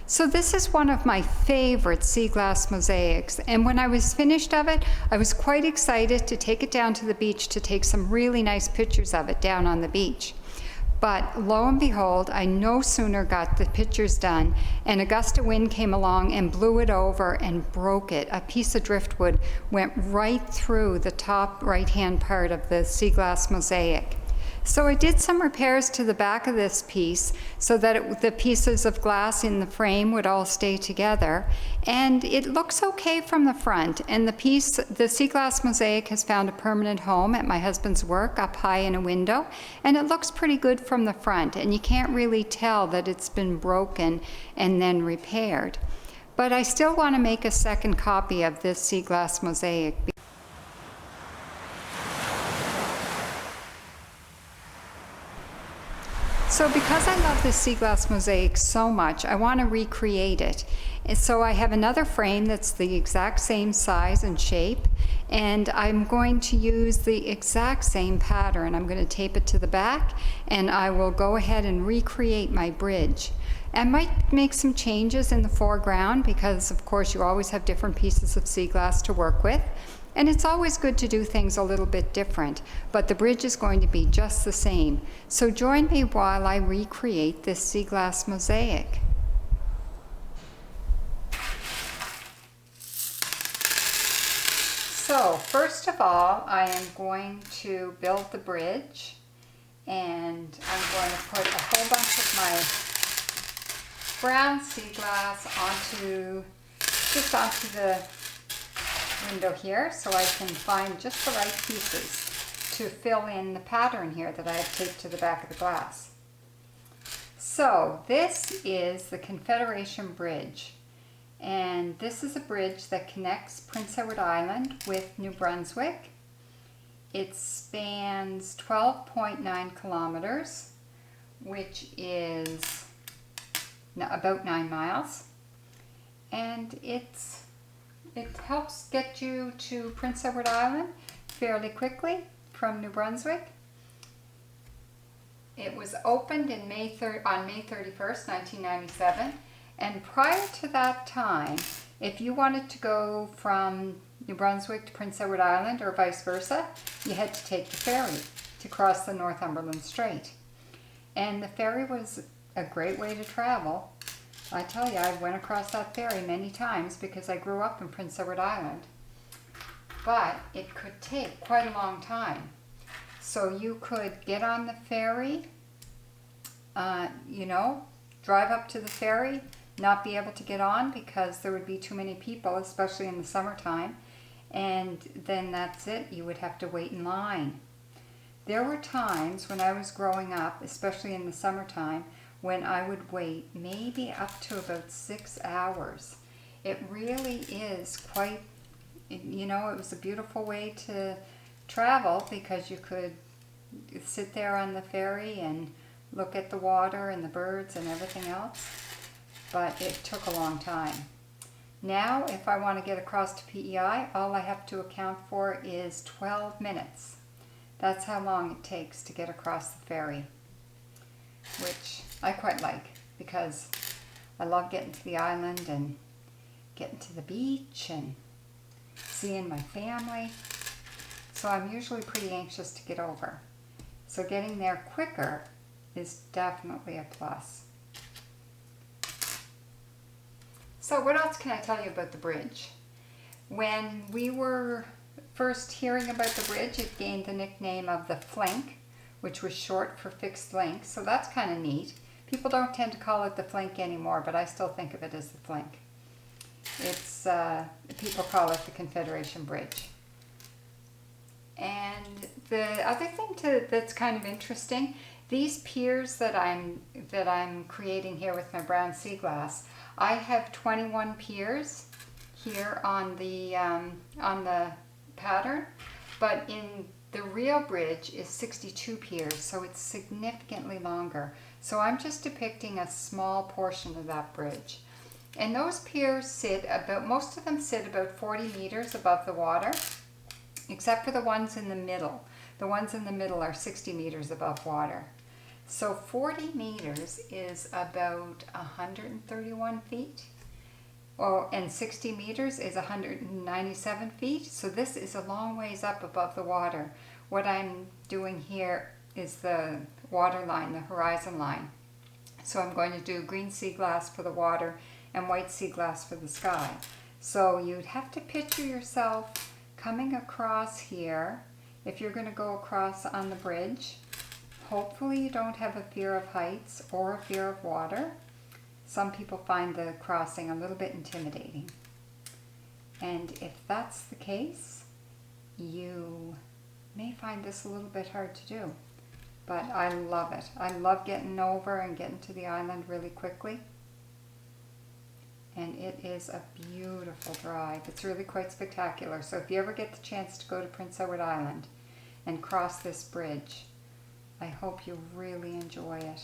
So this is one of my favorite sea glass mosaics, and when I was finished of it, I was quite excited to take it down to the beach to take some really nice pictures of it down on the beach. But lo and behold, I no sooner got the pictures done, and a gust of wind came along and blew it over and broke it. A piece of driftwood went right through the top right-hand part of the sea glass mosaic. So I did some repairs to the back of this piece so that the pieces of glass in the frame would all stay together. And it looks okay from the front. And the sea glass mosaic has found a permanent home at my husband's work up high in a window. And it looks pretty good from the front. And you can't really tell that it's been broken and then repaired. But I still want to make a second copy of this sea glass mosaic. So because I love this sea glass mosaic so much, I want to recreate it. And so I have another frame that's the exact same size and shape, and I'm going to use the exact same pattern. I'm going to tape it to the back, and I will go ahead and recreate my bridge. I might make some changes in the foreground because, of course, you always have different pieces of sea glass to work with. And it's always good to do things a little bit different, but the bridge is going to be just the same. So join me while I recreate this sea glass mosaic. So first of all, I am going to build the bridge, and I'm going to put a whole bunch of my brown sea glass onto the window here, so I can find just the right pieces to fill in the pattern here that I have taped to the back of the glass. So this is the Confederation Bridge, and this is a bridge that connects Prince Edward Island with New Brunswick. It spans 12.9 kilometers, which is about 9 miles, and it helps get you to Prince Edward Island fairly quickly from New Brunswick. It was opened on May 31st, 1997, and prior to that time, if you wanted to go from New Brunswick to Prince Edward Island or vice versa, you had to take the ferry to cross the Northumberland Strait. And the ferry was a great way to travel. I tell you, I went across that ferry many times because I grew up in Prince Edward Island. But it could take quite a long time. So you could get on the ferry, drive up to the ferry, not be able to get on because there would be too many people, especially in the summertime. And then that's it, you would have to wait in line. There were times when I was growing up, especially in the summertime, when I would wait maybe up to about 6 hours. It really is quite, it was a beautiful way to travel because you could sit there on the ferry and look at the water and the birds and everything else, but it took a long time. Now, if I want to get across to PEI, all I have to account for is 12 minutes. That's how long it takes to get across the ferry, which I quite like because I love getting to the island and getting to the beach and seeing my family. So I'm usually pretty anxious to get over. So getting there quicker is definitely a plus. So what else can I tell you about the bridge? When we were first hearing about the bridge, it gained the nickname of the Flink, which was short for fixed link, so that's kind of neat. People don't tend to call it the Flink anymore, but I still think of it as the Flink. It's, people call it the Confederation Bridge. And the other thing that's kind of interesting, these piers that I'm creating here with my brown sea glass, I have 21 piers here on the pattern, but in the real bridge is 62 piers, so it's significantly longer. So I'm just depicting a small portion of that bridge. And those piers most of them sit about 40 meters above the water, except for the ones in the middle. The ones in the middle are 60 meters above water. So 40 meters is about 131 feet. Oh, and 60 meters is 197 feet. So this is a long ways up above the water. What I'm doing here is the water line, the horizon line. So I'm going to do green sea glass for the water and white sea glass for the sky. So you'd have to picture yourself coming across here if you're going to go across on the bridge. Hopefully you don't have a fear of heights or a fear of water. Some people find the crossing a little bit intimidating. And if that's the case, you may find this a little bit hard to do. But I love it. I love getting over and getting to the island really quickly. And it is a beautiful drive. It's really quite spectacular. So if you ever get the chance to go to Prince Edward Island and cross this bridge, I hope you really enjoy it.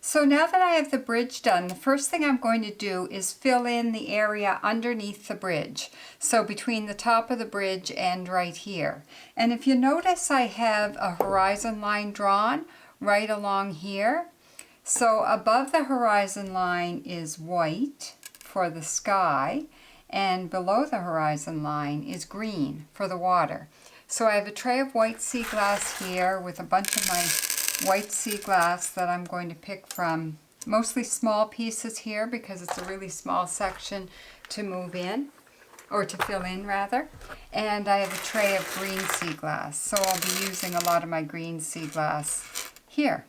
So now that I have the bridge done, the first thing I'm going to do is fill in the area underneath the bridge. So between the top of the bridge and right here. And if you notice, I have a horizon line drawn right along here. So above the horizon line is white for the sky, and below the horizon line is green for the water. So I have a tray of white sea glass here with a bunch of my white sea glass that I'm going to pick from, mostly small pieces here because it's a really small section to move in, or to fill in rather. And I have a tray of green sea glass, so I'll be using a lot of my green sea glass here.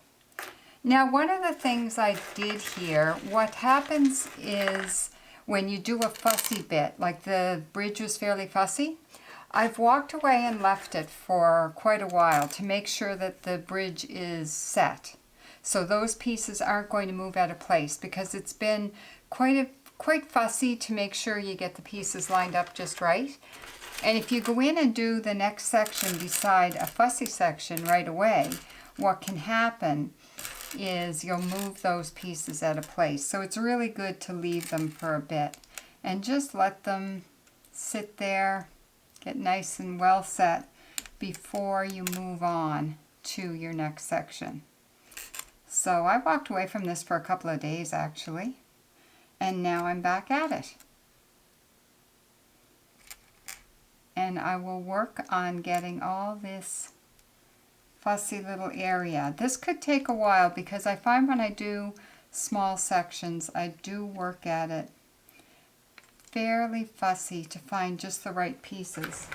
Now, one of the things I did here, what happens is when you do a fussy bit, like the bridge was fairly fussy, I've walked away and left it for quite a while to make sure that the bridge is set. So those pieces aren't going to move out of place because it's been quite fussy to make sure you get the pieces lined up just right. And if you go in and do the next section beside a fussy section right away, what can happen is you'll move those pieces out of place. So it's really good to leave them for a bit and just let them sit there, get nice and well set before you move on to your next section. So I walked away from this for a couple of days actually, and now I'm back at it. And I will work on getting all this fussy little area. This could take a while because I find when I do small sections, I do work at it fairly fussy to find just the right pieces.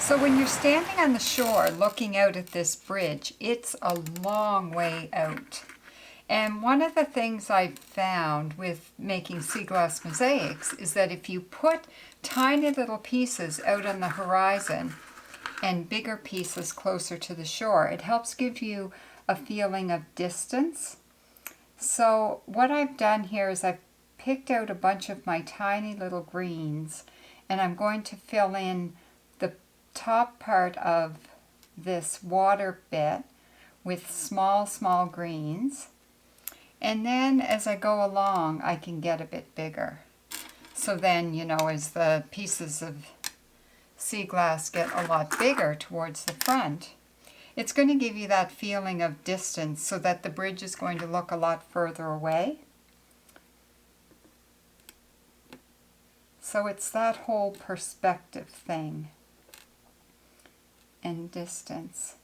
So when you're standing on the shore looking out at this bridge, it's a long way out. And one of the things I found with making sea glass mosaics is that if you put tiny little pieces out on the horizon and bigger pieces closer to the shore, it helps give you a feeling of distance. So what I've done here is I've picked out a bunch of my tiny little greens, and I'm going to fill in the top part of this water bit with small greens. And then as I go along, I can get a bit bigger. So then, you know, as the pieces of sea glass get a lot bigger towards the front, it's going to give you that feeling of distance so that the bridge is going to look a lot further away. So it's that whole perspective thing and distance.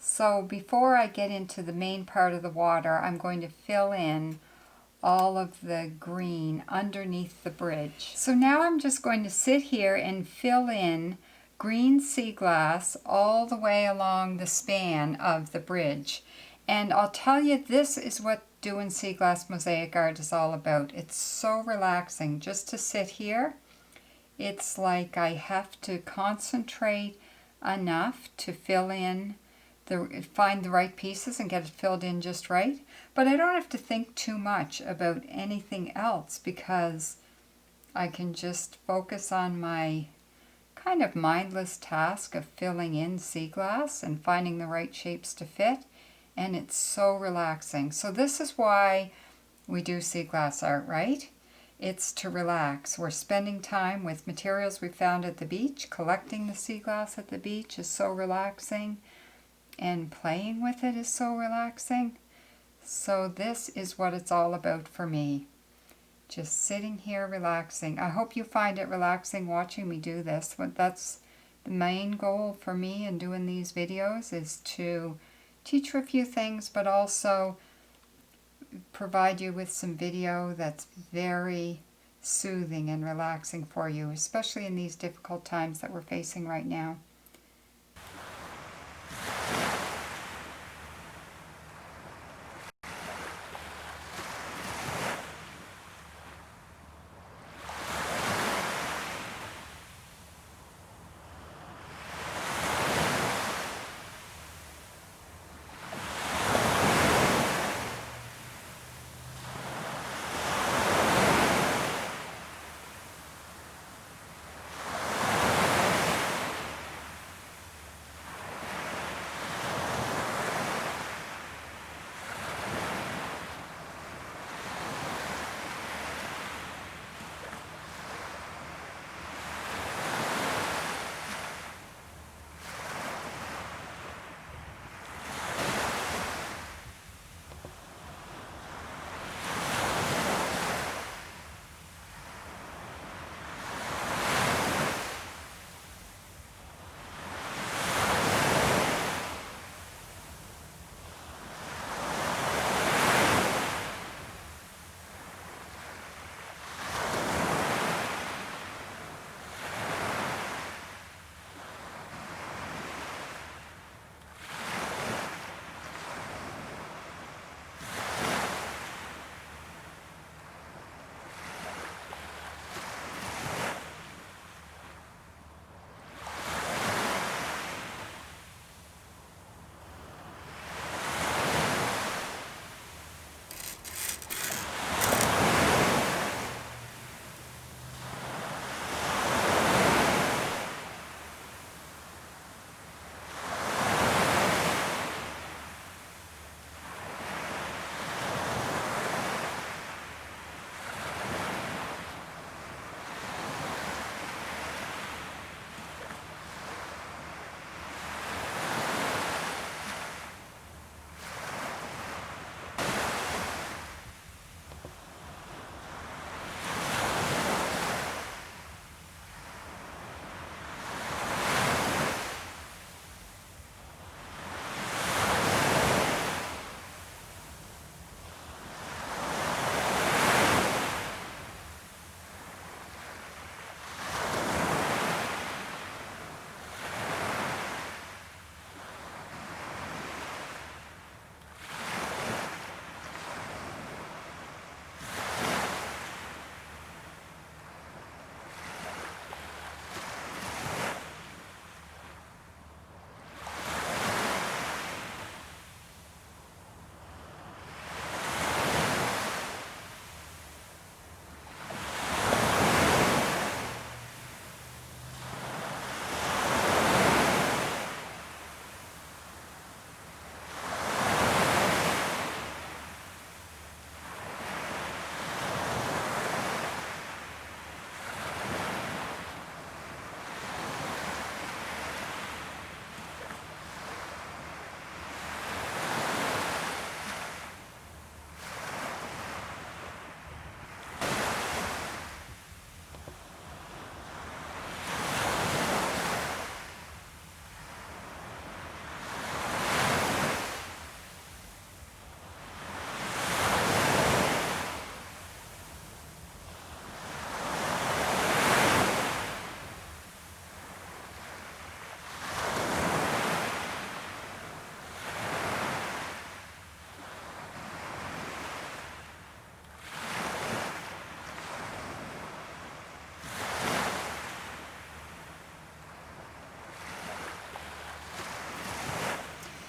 So before I get into the main part of the water, I'm going to fill in all of the green underneath the bridge. So now I'm just going to sit here and fill in green sea glass all the way along the span of the bridge. And I'll tell you, this is what doing sea glass mosaic art is all about. It's so relaxing just to sit here. It's like I have to concentrate enough to fill in find the right pieces and get it filled in just right. But I don't have to think too much about anything else because I can just focus on my kind of mindless task of filling in sea glass and finding the right shapes to fit. And it's so relaxing. So this is why we do sea glass art, right? It's to relax. We're spending time with materials we found at the beach. Collecting the sea glass at the beach is so relaxing. And playing with it is so relaxing. So this is what it's all about for me. Just sitting here relaxing. I hope you find it relaxing watching me do this. But that's the main goal for me in doing these videos, is to teach you a few things, but also provide you with some video that's very soothing and relaxing for you, especially in these difficult times that we're facing right now.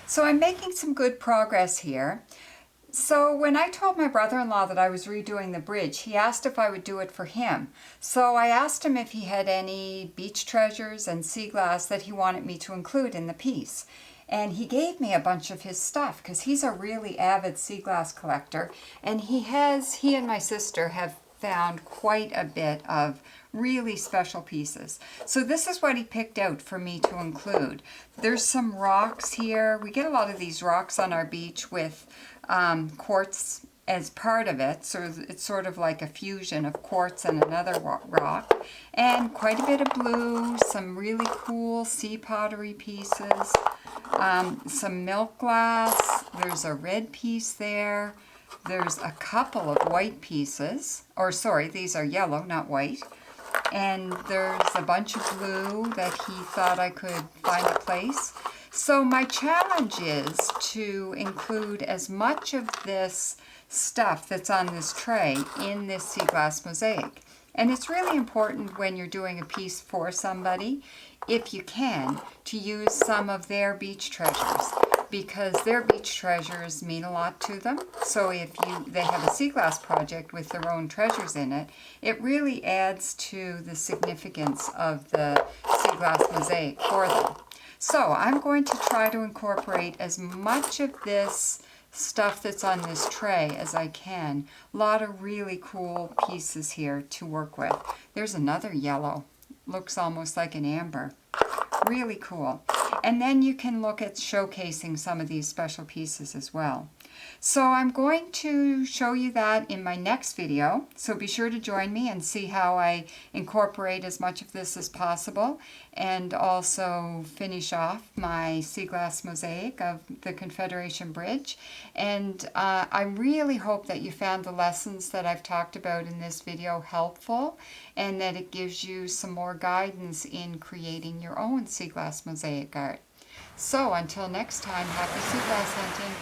So I'm making some good progress here. So when I told my brother-in-law that I was redoing the bridge, he asked if I would do it for him. So I asked him if he had any beach treasures and sea glass that he wanted me to include in the piece. And he gave me a bunch of his stuff because he's a really avid sea glass collector. And he and my sister have found quite a bit of really special pieces. So this is what he picked out for me to include. There's some rocks here. We get a lot of these rocks on our beach with quartz as part of it, so it's sort of like a fusion of quartz and another rock, and quite a bit of blue, some really cool sea pottery pieces, some milk glass, there's a red piece there, there's a couple of white pieces, or sorry, these are yellow, not white, and there's a bunch of blue that he thought I could find a place. So my challenge is to include as much of this stuff that's on this tray in this sea glass mosaic. And it's really important when you're doing a piece for somebody, if you can, to use some of their beach treasures, because their beach treasures mean a lot to them. So if they have a sea glass project with their own treasures in it, it really adds to the significance of the sea glass mosaic for them. So I'm going to try to incorporate as much of this stuff that's on this tray as I can. A lot of really cool pieces here to work with. There's another yellow. Looks almost like an amber. Really cool. And then you can look at showcasing some of these special pieces as well. So I'm going to show you that in my next video. So be sure to join me and see how I incorporate as much of this as possible, and also finish off my sea glass mosaic of the Confederation Bridge. And I really hope that you found the lessons that I've talked about in this video helpful, and that it gives you some more guidance in creating your own sea glass mosaic art. So until next time, happy sea glass hunting!